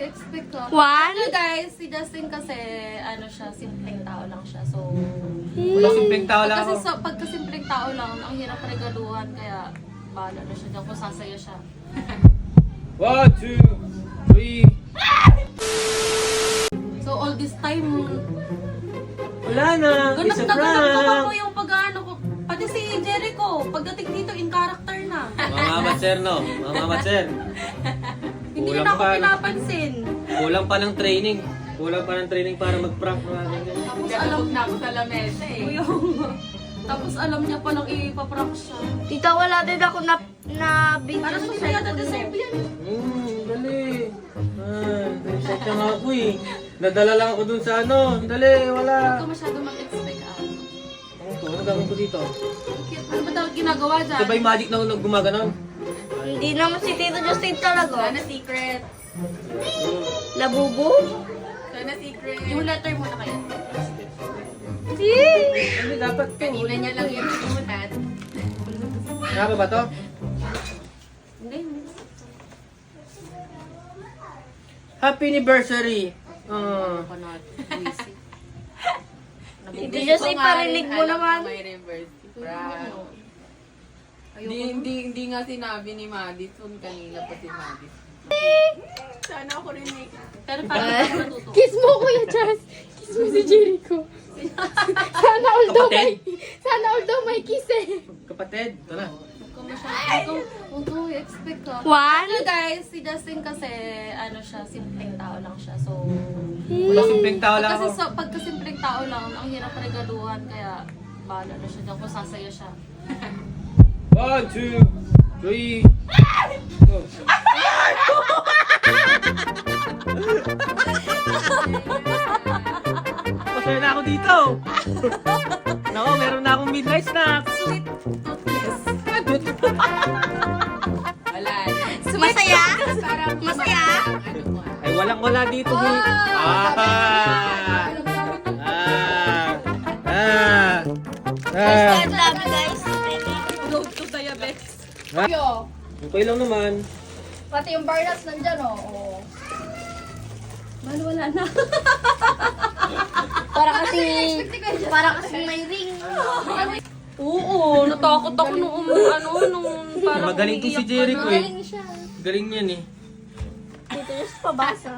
expect ka. One. Ano guys, si Justin kasi, ano siya, simpleng tao lang siya. So, Simpleng tao lang ako. kasi pagka simpleng tao lang, ang hirap regaluhan. Kaya, bahala na siya dyan kung sasaya siya. 1, 2, 3. So, all this time, Wala na. ganap It's a na ganap ko pa prank. po yung pag-ano ko. Pati si Jericho, pagdating dito, in character na. Mama sir, no? Mama sir. Hindi Kulang na ako pa, no? pinapansin. Kulang pa ng training. Kulang pa ng training para mag-prank mga ganyan. Tapos alam na ako sa lamesa eh. Tapos alam niya palang ipaprank siya. Tita, wala din ako na video Parang sa masaya na cellphone deserve mo. yan eh. Dali. Reset ka nga ako eh. Nadala lang ako dun sa ano. Dali, wala. Huwag ka masyado mag-expect ah. Ano to? Ano gagawin ko dito? Cute. Ano ba daw ginagawa dyan? Ito ba yung magic na gumaganon? Hindi naman si Tito Justin talaga. Sana secret. Labubo? Sana secret. Yung letter mo na kaya. Hindi, dapat to. Kanina niya lang yung sinulat. Nga ba to? Hindi. Happy anniversary! Ako na. Busy. Tito Justin, parinig mo naman. May reverse. Hindi nga sinabi ni Madison kanina pa si Madison. Sana ako rin may... Pero parang natuto. Kiss mo, Kuya Jazz. Kiss mo si Jericho. Sana all daw may... Kapatid? Sana all daw may kiss eh. Kapatid, ito na. Huwag ka masyado. Huwag ka expect ka. One. Ano guys, si Justin kasi, ano siya, simpleng tao lang siya. So, Simpleng tao lang ako. pagka simpleng tao lang, ang hirap regaluhan. Kaya, bahala na siya dyan kung sasaya siya. 1, 2, 3. Go. Pasaya na ako dito. Nako, meron na akong midnight snack. Sweet toothless. Wala. Masaya? Parang Masaya? ano mo Ay, walang wala dito. Ah! I love you guys. Road to diabetes. Yo, Okay lang naman. pati yung Barnas nandyan oh. Mahal, wala na. Para kasi may ring. Oo, natakot ako nung parang Magaling to si umiiyak ka Jericho na. eh. Galing yan eh. Tito Justin, pabasa.